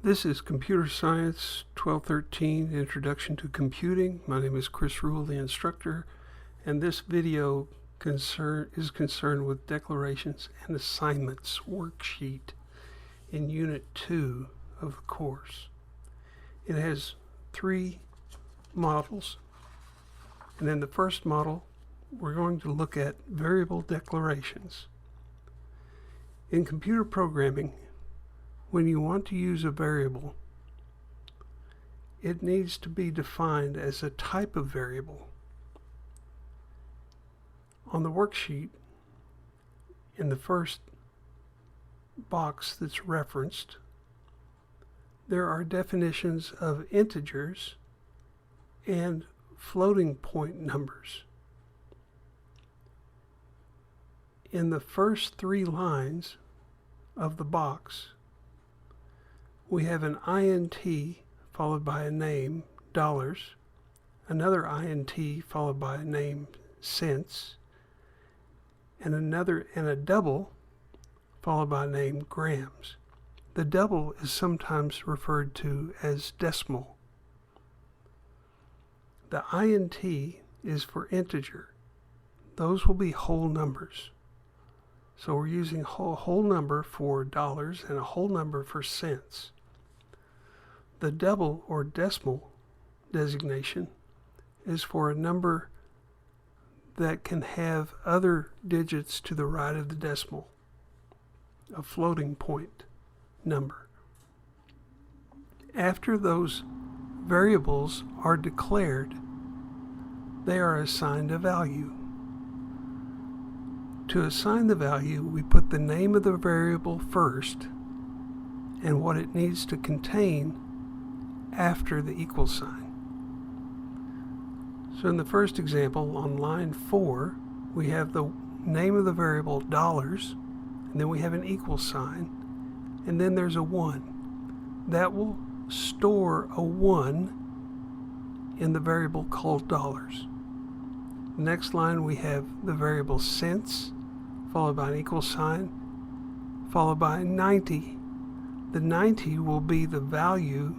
This is Computer Science 1213, Introduction to Computing. My name is Chris Rule, the instructor, and this video is concerned with declarations and assignments worksheet in Unit 2 of the course. It has 3 models, and in the first model, we're going to look at variable declarations. In computer programming, when you want to use a variable, it needs to be defined as a type of variable. On the worksheet, in the first box that's referenced, there are definitions of integers and floating point numbers. In the first 3 lines of the box, we have an int followed by a name, dollars, another int followed by a name, cents, and a double followed by a name, grams. The double is sometimes referred to as decimal. The int is for integer. Those will be whole numbers. So we're using a whole number for dollars and a whole number for cents. The double or decimal designation is for a number that can have other digits to the right of the decimal, a floating point number. After those variables are declared, they are assigned a value. To assign the value, we put the name of the variable first and what it needs to contain after the equal sign. So in the first example, on line 4, we have the name of the variable dollars, and then we have an equal sign, and then there's a 1. That will store a 1 in the variable called dollars. Next line we have the variable cents, followed by an equal sign, followed by 90. The 90 will be the value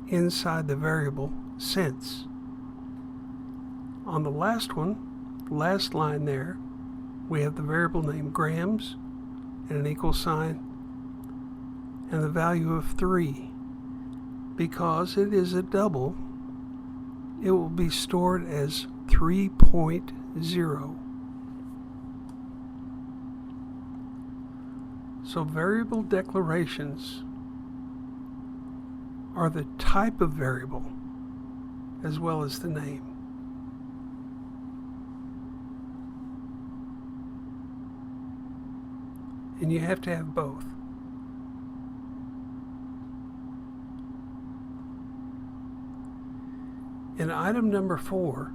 inside the variable cents. On the last line there, we have the variable name grams and an equal sign and the value of 3. Because it is a double, it will be stored as 3.0. So variable declarations are the type of variable as well as the name. And you have to have both. In item number 4,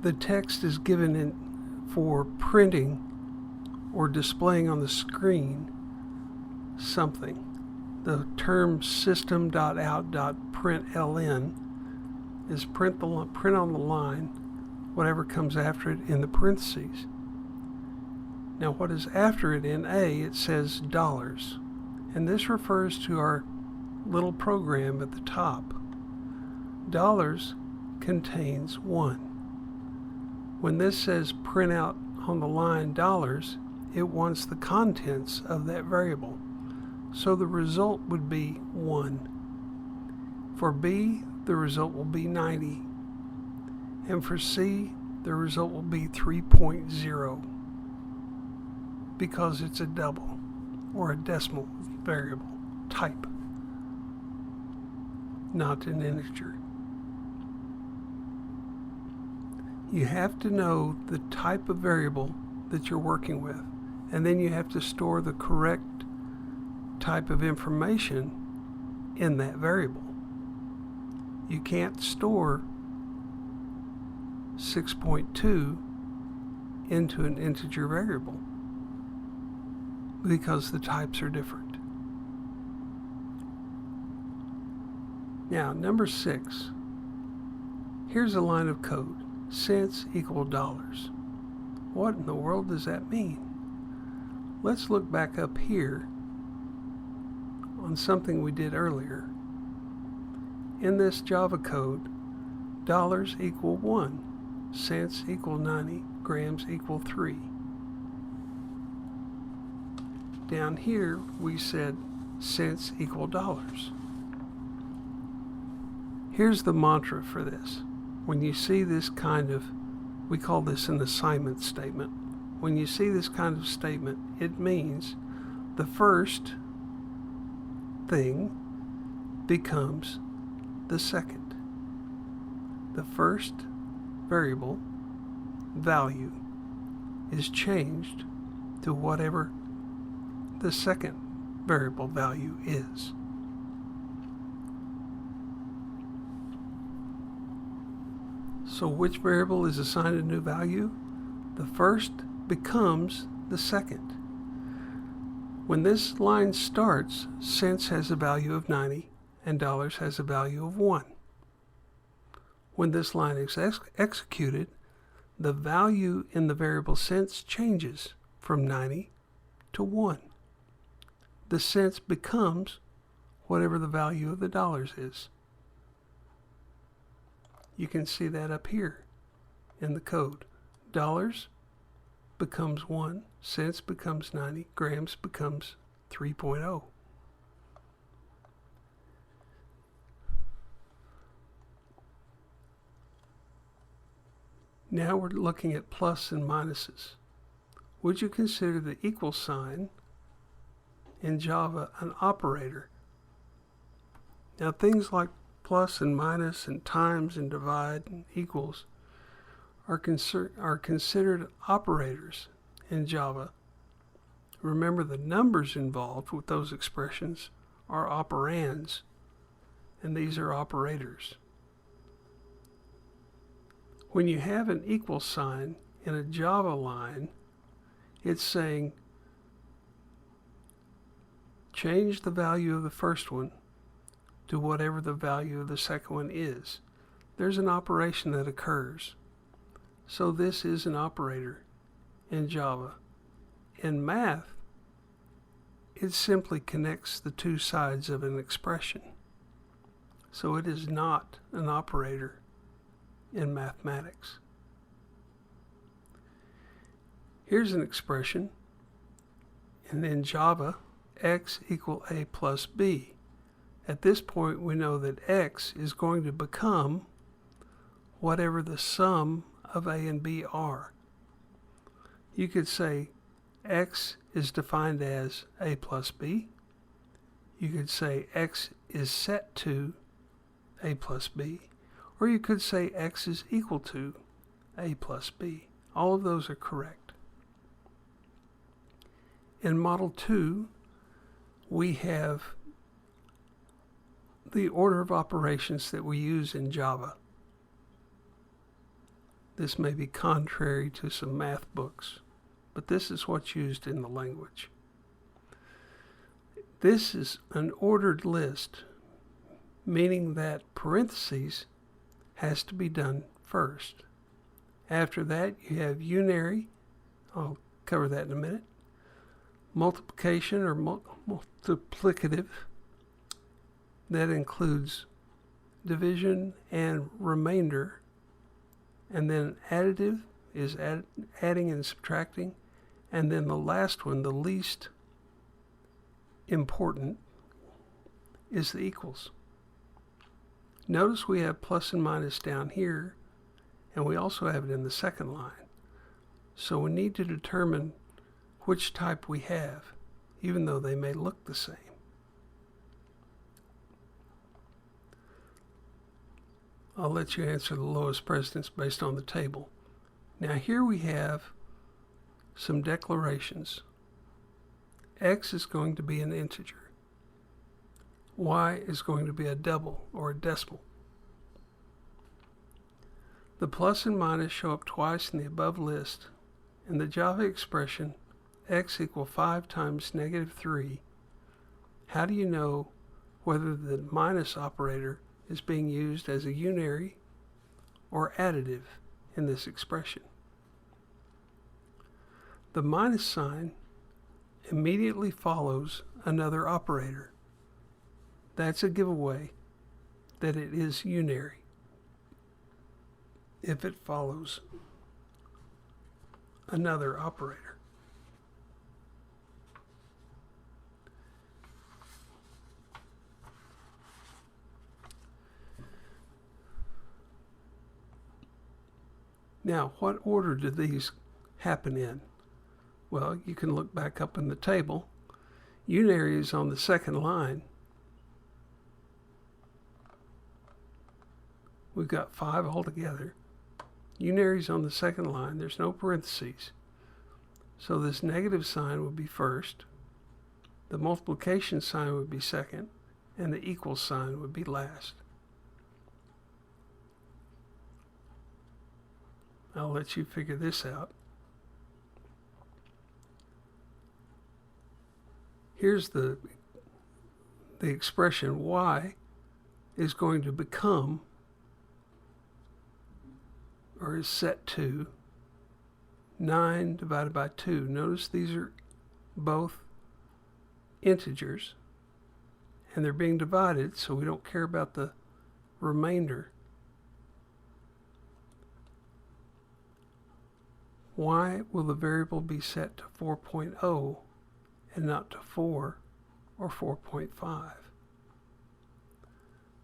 the text is given for printing or displaying on the screen something. The term system.out.println is print on the line whatever comes after it in the parentheses. Now what is after it in A, it says dollars, and this refers to our little program at the top. Dollars contains 1. When this says print out on the line dollars, it wants the contents of that variable. So the result would be 1. For B, the result will be 90. And for C, the result will be 3.0 because it's a double or a decimal variable type, not an integer. You have to know the type of variable that you're working with, and then you have to store the correct type of information in that variable. You can't store 6.2 into an integer variable because the types are different. Now, number 6. Here's a line of code. Cents equal dollars. What in the world does that mean? Let's look back up here on something we did earlier. In this Java code, dollars equal 1, cents equal 90, grams equal 3. Down here, we said cents equal dollars. Here's the mantra for this. When you see this kind of, we call this an assignment statement. When you see this kind of statement, it means the first thing becomes the second. The first variable value is changed to whatever the second variable value is. So which variable is assigned a new value? The first becomes the second. When this line starts, cents has a value of 90 and dollars has a value of 1. When this line is executed, the value in the variable cents changes from 90 to 1. The cents becomes whatever the value of the dollars is. You can see that up here in the code. Dollars becomes 1, cents becomes 90, grams becomes 3.0. Now we're looking at plus and minuses. Would you consider the equal sign in Java an operator? Now things like plus and minus and times and divide and equals are considered operators in Java. Remember, the numbers involved with those expressions are operands, and these are operators. When you have an equal sign in a Java line, it's saying change the value of the first one to whatever the value of the second one is. There's an operation that occurs. So this is an operator in Java. In math, it simply connects the two sides of an expression. So it is not an operator in mathematics. Here's an expression, and in Java, x equal a plus b. At this point, we know that x is going to become whatever the sum of a and b are. You could say x is defined as a plus b. You could say x is set to a plus b. Or you could say x is equal to a plus b. All of those are correct. In Model 2, we have the order of operations that we use in Java. This may be contrary to some math books, but this is what's used in the language. This is an ordered list, meaning that parentheses has to be done first. After that, you have unary, I'll cover that in a minute, multiplication or multiplicative, that includes division and remainder, and then additive is adding and subtracting, and then the last one, the least important, is the equals. Notice we have plus and minus down here, and we also have it in the second line. So we need to determine which type we have, even though they may look the same. I'll let you answer the lowest precedence based on the table. Now here we have some declarations. X is going to be an integer. Y is going to be a double or a decimal. The plus and minus show up twice in the above list. In the Java expression x equal 5 times negative 3, how do you know whether the minus operator is being used as a unary or additive in this expression? The minus sign immediately follows another operator, that's a giveaway that it is unary. If it follows another operator. Now, what order do these happen in? Well, you can look back up in the table. Unary is on the second line. We've got 5 altogether. Unary is on the second line. There's no parentheses. So this negative sign would be first. The multiplication sign would be second. And the equal sign would be last. I'll let you figure this out. Here's the expression y is going to become, or is set to, 9 divided by 2. Notice these are both integers, and they're being divided, so we don't care about the remainder. Why will the variable be set to 4.0 and not to 4 or 4.5?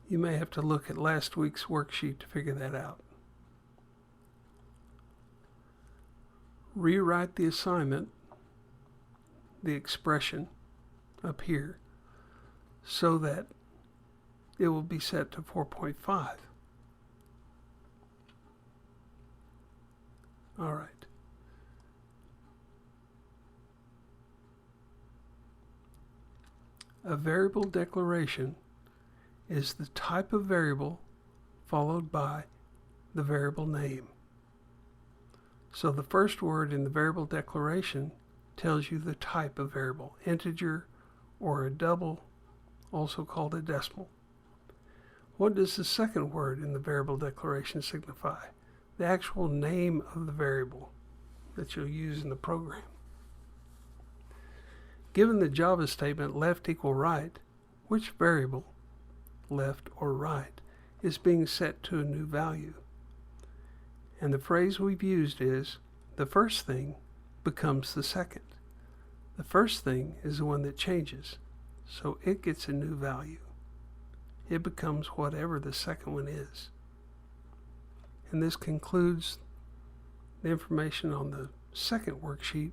You may have to look at last week's worksheet to figure that out. Rewrite the assignment, the expression up here, so that it will be set to 4.5. All right. A variable declaration is the type of variable followed by the variable name. So the first word in the variable declaration tells you the type of variable, integer or a double, also called a decimal. What does the second word in the variable declaration signify? The actual name of the variable that you'll use in the program. Given the Java statement left equal right, which variable, left or right, is being set to a new value? And the phrase we've used is, the first thing becomes the second. The first thing is the one that changes, so it gets a new value. It becomes whatever the second one is. And this concludes the information on the second worksheet,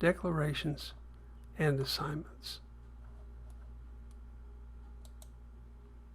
declarations and assignments.